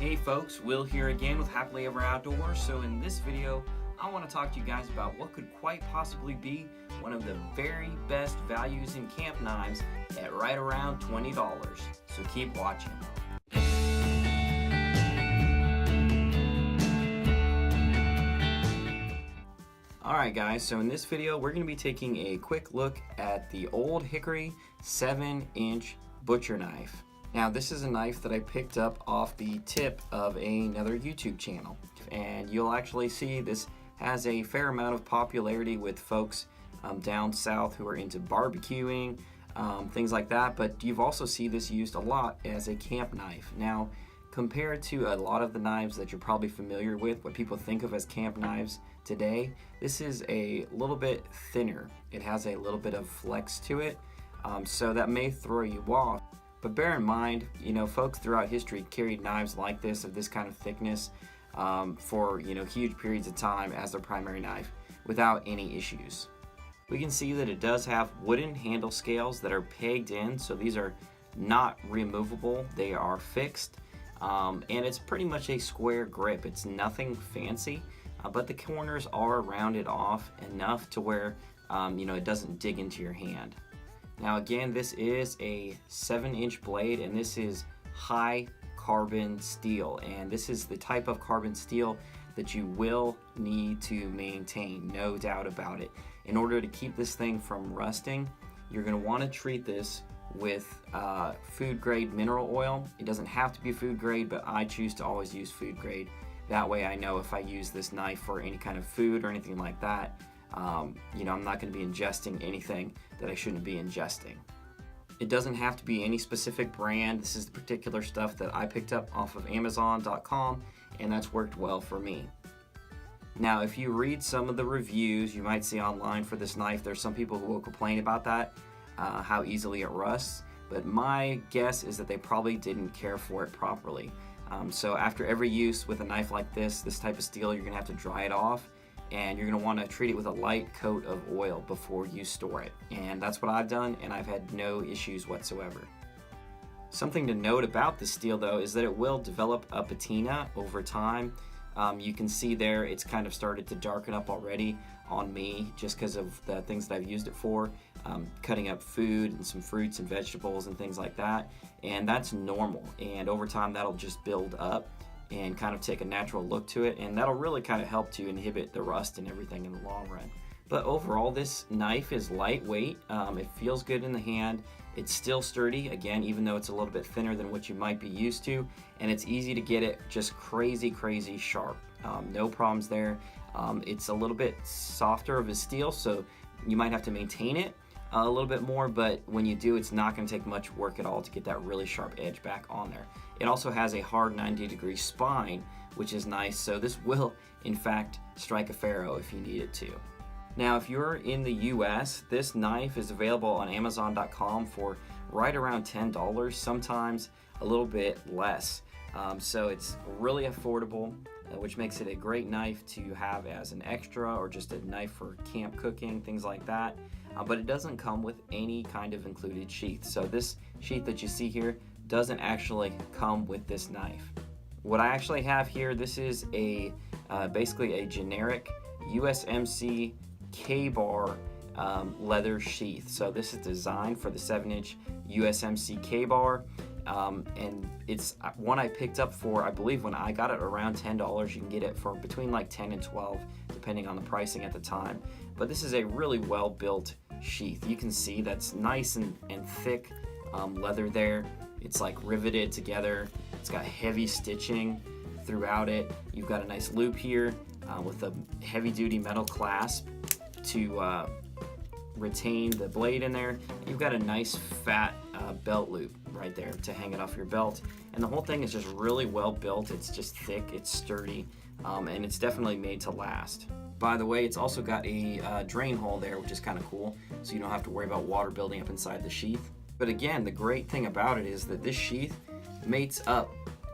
Hey folks, Will here again with Happily Ever Outdoors. So in this video, I want to talk to you guys about what could quite possibly be one of the very best values in camp knives at right around $20. So keep watching. Alright guys, so in this video we're going to be taking a quick look at the Old Hickory 7-inch butcher knife. Now this is a knife that I picked up off the tip of another YouTube channel, and you'll actually see this has a fair amount of popularity with folks down south who are into barbecuing, things like that, but you've also seen this used a lot as a camp knife. Now compared to a lot of the knives that you're probably familiar with, what people think of as camp knives today, this is a little bit thinner. It has a little bit of flex to it, so that may throw you off. But bear in mind, folks throughout history carried knives like this, of this kind of thickness, for huge periods of time as their primary knife without any issues. We can see that it does have wooden handle scales that are pegged in, so these are not removable, they are fixed, and it's pretty much a square grip. It's nothing fancy, but the corners are rounded off enough to where it doesn't dig into your hand. Now again, this is a 7-inch blade, and this is high carbon steel, and this is the type of carbon steel that you will need to maintain, no doubt about it. In order to keep this thing from rusting, you're going to want to treat this with food grade mineral oil. It doesn't have to be food grade, but I choose to always use food grade. That way I know if I use this knife for any kind of food or anything like that, I'm not going to be ingesting anything that I shouldn't be ingesting. It doesn't have to be any specific brand. This is the particular stuff that I picked up off of Amazon.com, and that's worked well for me. Now, if you read some of the reviews you might see online for this knife, there's some people who will complain about that, how easily it rusts, but my guess is that they probably didn't care for it properly. So after every use with a knife like this type of steel, you're going to have to dry it off, and you're going to want to treat it with a light coat of oil before you store it. And that's what I've done, and I've had no issues whatsoever. Something to note about this steel though is that it will develop a patina over time. You can see there it's kind of started to darken up already on me just because of the things that I've used it for, cutting up food and some fruits and vegetables and things like that, and that's normal, and over time that'll just build up and kind of take a natural look to it, and that'll really kind of help to inhibit the rust and everything in the long run. But overall, this knife is lightweight, it feels good in the hand, it's still sturdy, again, even though it's a little bit thinner than what you might be used to, and it's easy to get it just crazy sharp. No problems there. It's a little bit softer of a steel, so you might have to maintain it a little bit more, but when you do, it's not going to take much work at all to get that really sharp edge back on there. It also has a hard 90-degree spine, which is nice, so this will in fact strike a faro if you need it to. Now if you're in the US, this knife is available on Amazon.com for right around $10, sometimes a little bit less. So it's really affordable, which makes it a great knife to have as an extra or just a knife for camp cooking, things like that. But it doesn't come with any kind of included sheath. So this sheath that you see here doesn't actually come with this knife. What I actually have here, this is a basically a generic USMC K-bar leather sheath. So this is designed for the 7-inch USMC K-bar, and it's one I picked up for, I believe when I got it, around $10. You can get it for between like 10 and 12 depending on the pricing at the time. But this is a really well built sheath. You can see that's nice and thick leather there. It's like riveted together. It's got heavy stitching throughout it. You've got a nice loop here with a heavy duty metal clasp to retain the blade in there. You've got a nice fat belt loop right there to hang it off your belt, and the whole thing is just really well built. It's just thick, it's sturdy, and it's definitely made to last. By the way, it's also got a drain hole there, which is kind of cool, so you don't have to worry about water building up inside the sheath. But again, the great thing about it is that this sheath mates up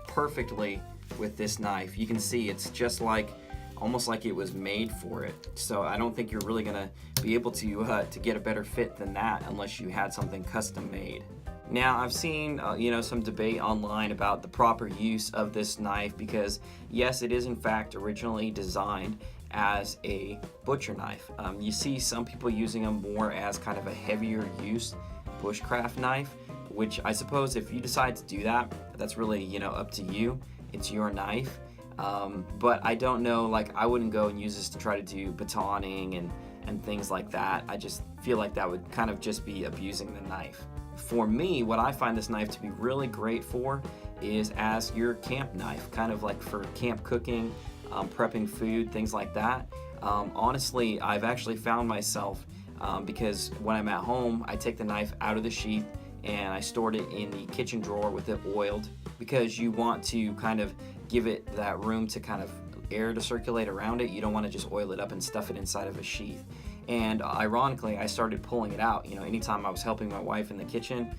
perfectly with this knife. You can see it's just like almost like it was made for it. So I don't think you're really gonna be able to get a better fit than that unless you had something custom made. Now, I've seen some debate online about the proper use of this knife because, yes, it is in fact originally designed as a butcher knife. You see some people using them more as kind of a heavier use bushcraft knife, which I suppose if you decide to do that, that's really up to you. It's your knife. But I don't know, like I wouldn't go and use this to try to do batoning and things like that. I just feel like that would kind of just be abusing the knife. For me, what I find this knife to be really great for is as your camp knife, kind of like for camp cooking, prepping food, things like that. Honestly, I've actually found myself, because when I'm at home, I take the knife out of the sheath and I stored it in the kitchen drawer with it oiled, because you want to kind of give it that room to kind of air to circulate around it. You don't want to just oil it up and stuff it inside of a sheath. And ironically, I started pulling it out. Anytime I was helping my wife in the kitchen,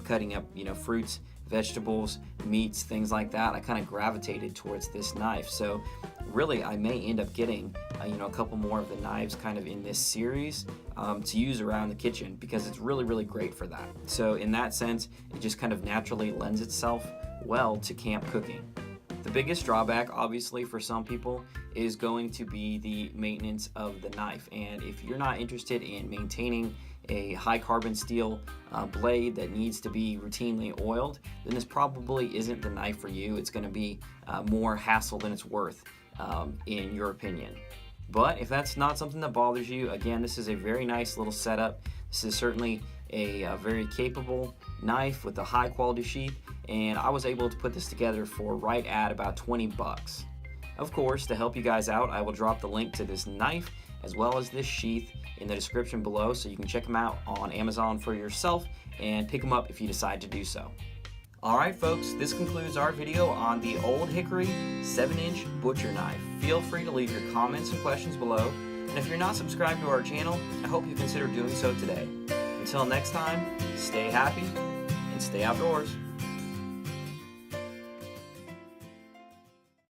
cutting up, fruits, vegetables, meats, things like that, I kind of gravitated towards this knife. So really, I may end up getting, a couple more of the knives kind of in this series to use around the kitchen, because it's really, really great for that. So in that sense, it just kind of naturally lends itself well to camp cooking. The biggest drawback, obviously, for some people is going to be the maintenance of the knife. And if you're not interested in maintaining a high carbon steel blade that needs to be routinely oiled, then this probably isn't the knife for you. It's going to be more hassle than it's worth, in your opinion. But if that's not something that bothers you, again, this is a very nice little setup. This is certainly a very capable knife with a high quality sheath, and I was able to put this together for right at about 20 bucks. Of course, to help you guys out, I will drop the link to this knife as well as this sheath in the description below, so you can check them out on Amazon for yourself and pick them up if you decide to do so. Alright folks, this concludes our video on the Old Hickory 7-inch butcher knife. Feel free to leave your comments and questions below, and if you're not subscribed to our channel, I hope you consider doing so today. Until next time, stay happy and stay outdoors.